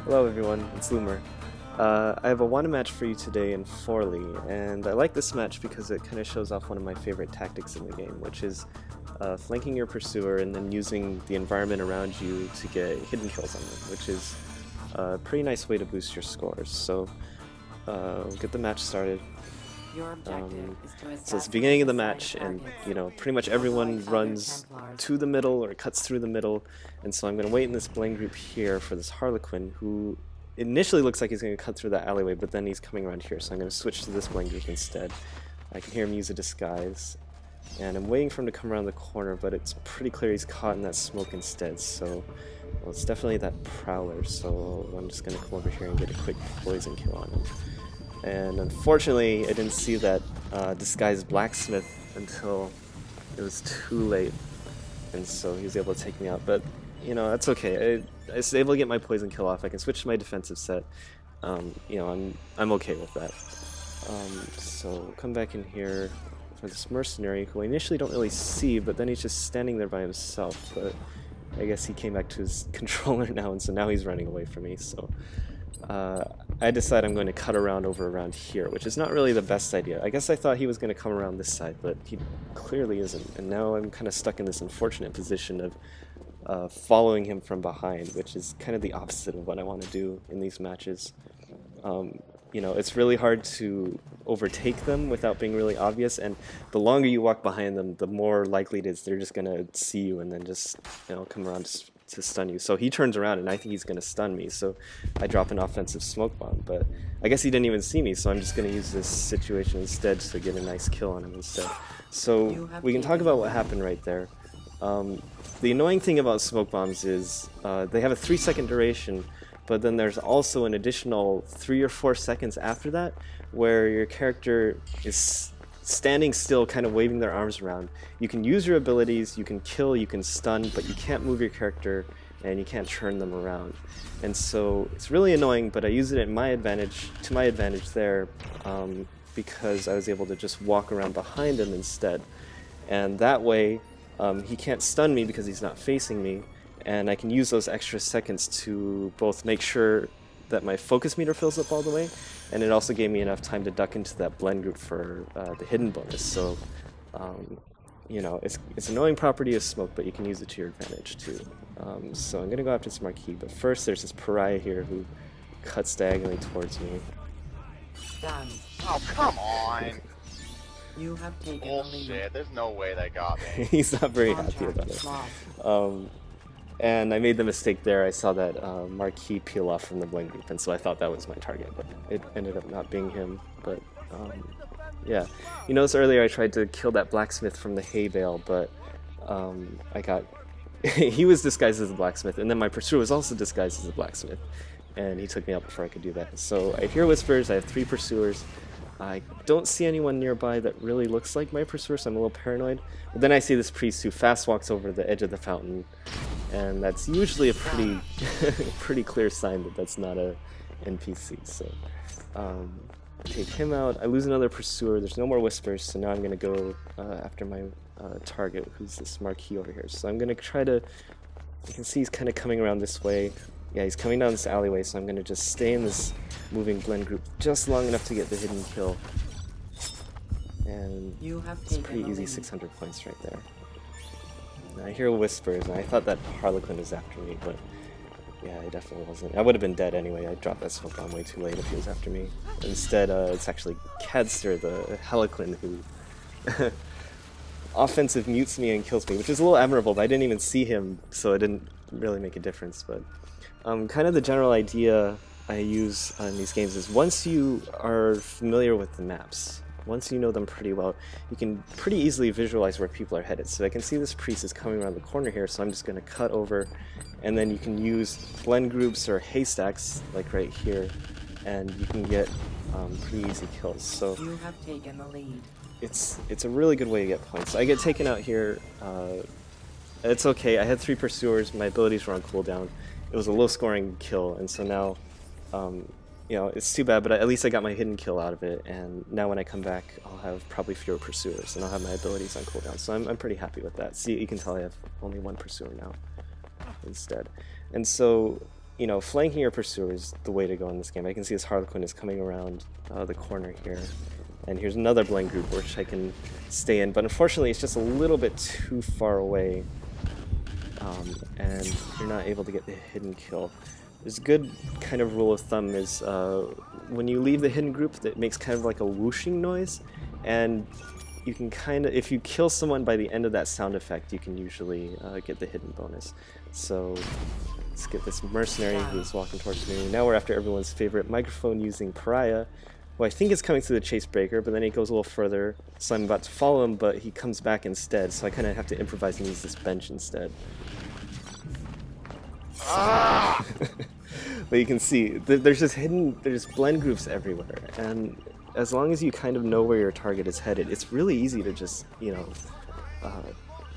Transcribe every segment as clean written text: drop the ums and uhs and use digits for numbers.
Hello everyone, it's Loomer. I have a one match for you today in Forley, and I like this match because it kind of shows off one of my favorite tactics in the game, which is flanking your pursuer and then using the environment around you to get hidden kills on them, which is a pretty nice way to boost your scores. So we'll get the match started. So it's the beginning of the match, and pretty much everyone runs to the middle or cuts through the middle, and so I'm going to wait in this blame group here for this Harlequin, who initially looks like he's going to cut through that alleyway, but then he's coming around here, so I'm going to switch to this blame group instead. I can hear him use a disguise, and I'm waiting for him to come around the corner, but it's pretty clear he's caught in that smoke instead, so well, it's definitely that Prowler, so I'm just going to come over here and get a quick poison kill on him. And unfortunately, I didn't see that disguised blacksmith until it was too late, and so he was able to take me out. But that's okay. I was able to get my poison kill off. I can switch to my defensive set. I'm okay with that. So come back in here for this mercenary, who I initially don't really see, but then he's just standing there by himself. But I guess he came back to his controller now, and so now he's running away from me. So I decide I'm going to cut around around here, which is not really the best idea. I guess I thought he was going to come around this side, but he clearly isn't, and now I'm kind of stuck in this unfortunate position of following him from behind, which is kind of the opposite of what I want to do in these matches. It's really hard to overtake them without being really obvious, and the longer you walk behind them, the more likely it is they're just going to see you and then just come around to stun you. So he turns around and I think he's going to stun me, so I drop an offensive smoke bomb, but I guess he didn't even see me, so I'm just going to use this situation instead to get a nice kill on him instead. So we can talk about what happened right there. The annoying thing about smoke bombs is they have a 3-second duration, but then there's also an additional 3 or 4 seconds after that where your character is standing still, kind of waving their arms around. You can use your abilities, you can kill, you can stun, but you can't move your character and you can't turn them around. And so it's really annoying, but I use it to my advantage there, because I was able to just walk around behind him instead. And that way, he can't stun me because he's not facing me, and I can use those extra seconds to both make sure that my focus meter fills up all the way, and it also gave me enough time to duck into that blend group for the hidden bonus. So, it's an annoying property of smoke, but you can use it to your advantage too. So I'm gonna go after this Marquis, but first there's this pariah here who cuts diagonally towards me. Done. Oh, come on! You have taken Bullshit, there's no way they got me. He's not very happy about it. And I made the mistake there. I saw that Marquis peel off from the blend group, and so I thought that was my target, but it ended up not being him. But yeah, you notice earlier I tried to kill that blacksmith from the hay bale, but he was disguised as a blacksmith, and then my pursuer was also disguised as a blacksmith, and he took me out before I could do that. So I hear whispers. I have 3 pursuers. I don't see anyone nearby that really looks like my pursuer, so I'm a little paranoid. But then I see this priest who fast walks over to the edge of the fountain, and that's usually a pretty clear sign that that's not a NPC. So take him out. I lose another pursuer. There's no more whispers, so now I'm going to go after my target, who's this Marquis over here. So I'm going to try to... You can see he's kind of coming around this way. Yeah, he's coming down this alleyway, so I'm going to just stay in this moving blend group just long enough to get the hidden kill. And it's pretty easy, 600 points right there. And I hear whispers, and I thought that Harlequin was after me, but yeah, I definitely wasn't. I would have been dead anyway. I dropped that smoke bomb way too late if he was after me. Instead, it's actually Cadster, the Harlequin, who offensive mutes me and kills me, which is a little admirable, but I didn't even see him, so it didn't really make a difference. But kind of the general idea I use in these games is once you are familiar with the maps, once you know them pretty well, you can pretty easily visualize where people are headed. So I can see this priest is coming around the corner here, so I'm just going to cut over, and then you can use blend groups or haystacks, like right here, and you can get pretty easy kills. So you have taken the lead. It's a really good way to get points. I get taken out here. It's okay. I had 3 pursuers. My abilities were on cooldown. It was a low-scoring kill, and so now, it's too bad, but at least I got my hidden kill out of it, and now when I come back, I'll have probably fewer pursuers, and I'll have my abilities on cooldown, so I'm pretty happy with that. See, you can tell I have only 1 pursuer now instead. And so you know, flanking your pursuer is the way to go in this game. I can see this Harlequin is coming around the corner here. And here's another blind group which I can stay in, but unfortunately it's just a little bit too far away, and you're not able to get the hidden kill. There's a good kind of rule of thumb is when you leave the hidden group, that makes kind of like a whooshing noise, and you can kind of, if you kill someone by the end of that sound effect, you can usually get the hidden bonus. So let's get this mercenary who's walking towards me. Now we're after everyone's favorite microphone using pariah, who I think is coming through the chase breaker, but then he goes a little further, so I'm about to follow him, but he comes back instead, so I kind of have to improvise and use this bench instead. Ah! But you can see, there's just there's blend groups everywhere, and as long as you kind of know where your target is headed, it's really easy to just, you know,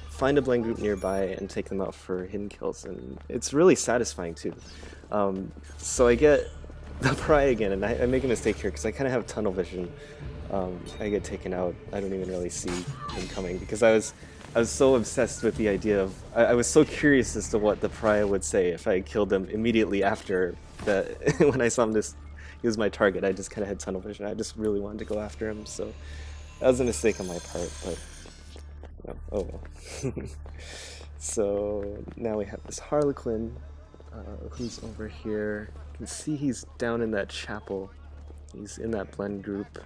find a blend group nearby and take them out for hidden kills, and it's really satisfying too. So I get the pariah again, and I make a mistake here because I kind of have tunnel vision. I get taken out. I don't even really see him coming because I was so obsessed with the idea of I was so curious as to what the pariah would say if I killed him immediately after that. When I saw him he was my target, I just kind of had tunnel vision. I just really wanted to go after him, so that was a mistake on my part, but oh well. So now we have this Harlequin who's over here. You can see he's down in that chapel. He's in that blend group.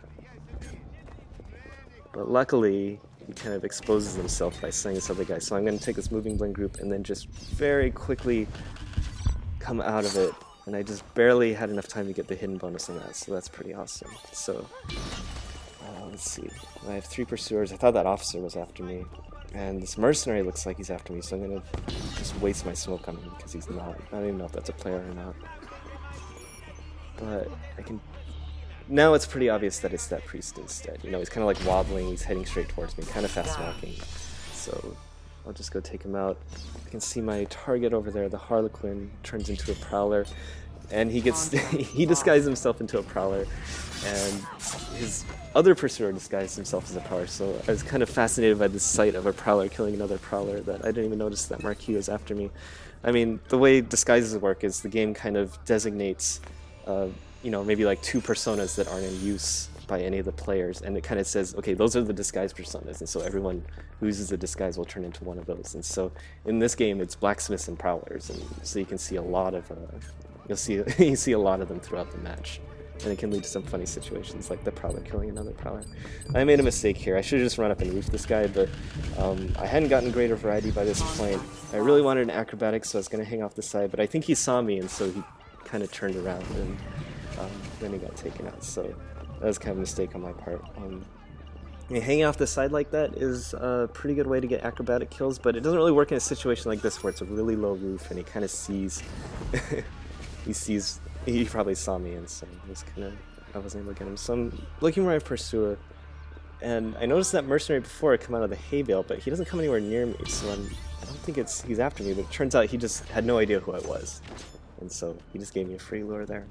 But luckily, he kind of exposes himself by slaying this other guy. So I'm going to take this moving blend group and then just very quickly come out of it. And I just barely had enough time to get the hidden bonus on that, so that's pretty awesome. So, let's see. I have 3 pursuers. I thought that officer was after me. And this mercenary looks like he's after me, so I'm going to just waste my smoke on him because he's not. I don't even know if that's a player or not. But I can... Now it's pretty obvious that it's that priest instead. You know, he's kind of like wobbling, he's heading straight towards me, kind of fast walking. So I'll just go take him out. I can see my target over there, the Harlequin, turns into a prowler. And he gets he disguised himself into a prowler. And his other pursuer disguised himself as a prowler. So I was kind of fascinated by the sight of a prowler killing another prowler that I didn't even notice that Marquis was after me. I mean, the way disguises work is the game kind of designates you know, maybe like 2 personas that aren't in use by any of the players, and it kind of says, okay, those are the disguised personas, and so everyone who uses a disguise will turn into one of those. And so in this game, it's blacksmiths and prowlers, and so you can see a lot of you see a lot of them throughout the match, and it can lead to some funny situations, like the prowler killing another prowler. I made a mistake here. I should have just run up and roofed this guy, but I hadn't gotten greater variety by this point. I really wanted an acrobatic, so I was going to hang off the side, but I think he saw me, and so he kind of turned around, and then he got taken out. So that was kind of a mistake on my part. I mean, hanging off the side like that is a pretty good way to get acrobatic kills, but it doesn't really work in a situation like this where it's a really low roof and he kind of sees he probably saw me, and so I wasn't able to get him. So I'm looking for my pursuer, and I noticed that mercenary before I come out of the hay bale, but he doesn't come anywhere near me, so I don't think he's after me, but it turns out he just had no idea who I was. And so he just gave me a free lure there.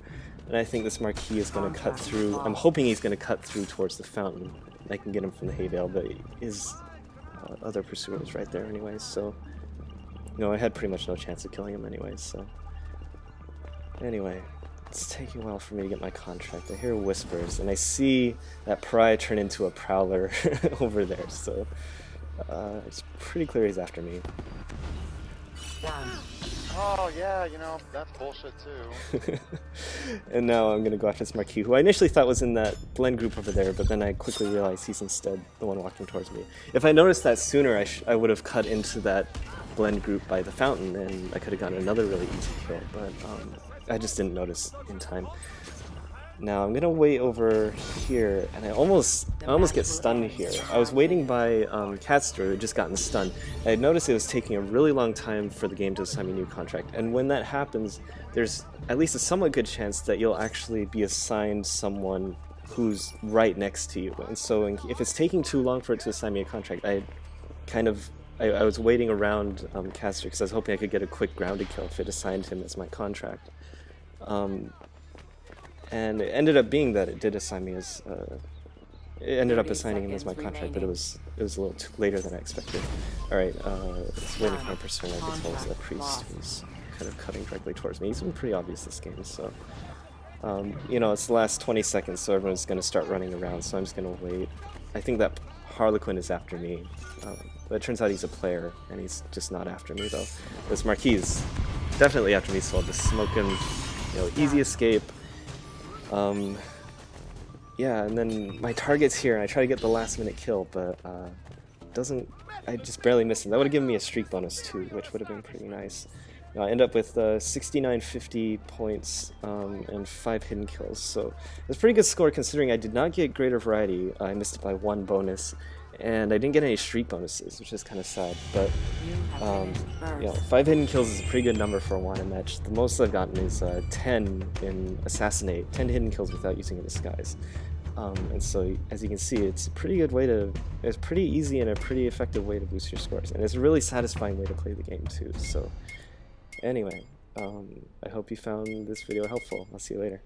And I think this Marquis is going to cut through. I'm hoping he's going to cut through towards the fountain. I can get him from the hay bale, but his other pursuer is right there anyways. So, you know, I had pretty much no chance of killing him anyways. So, anyway, it's taking a while for me to get my contract. I hear whispers, and I see that pariah turn into a prowler over there. So, it's pretty clear he's after me. Done. Oh yeah, you know, that's bullshit too. And now I'm gonna go after this Marquis, who I initially thought was in that blend group over there, but then I quickly realized he's instead the one walking towards me. If I noticed that sooner, I would have cut into that blend group by the fountain, and I could have gotten another really easy kill, but I just didn't notice in time. Now I'm gonna wait over here, and I almost get stunned here. I was waiting by Catster, who had just gotten stunned. I had noticed it was taking a really long time for the game to assign me a new contract, and when that happens, there's at least a somewhat good chance that you'll actually be assigned someone who's right next to you. And so if it's taking too long for it to assign me a contract, I was waiting around Catster because I was hoping I could get a quick grounded kill if it assigned him as my contract. And it ended up being that it did assign me as, it ended up assigning him as my contract, but it was a little too later than I expected. Alright, it's waiting for my persona as well as the priest who's kind of cutting directly towards me. He's been pretty obvious this game, so you know, it's the last 20 seconds, so everyone's going to start running around, so I'm just going to wait. I think that Harlequin is after me, but it turns out he's a player, and he's just not after me, though. This Marquis is definitely after me, so I'll just smoke him, you know, easy escape. Yeah, and then my target's here, and I try to get the last-minute kill, but doesn't. I just barely missed him. That would have given me a streak bonus, too, which would have been pretty nice. I end up with 6950 points and 5 hidden kills, so it's a pretty good score considering I did not get greater variety. I missed it by 1 bonus, and I didn't get any streak bonuses, which is kind of sad. But you know, 5 hidden kills is a pretty good number for a wanted match. The most I've gotten is 10 in Assassinate, 10 hidden kills without using a disguise. And so, as you can see, it's a pretty good way to. It's pretty easy and a pretty effective way to boost your scores, and it's a really satisfying way to play the game too. So. Anyway, I hope you found this video helpful. I'll see you later.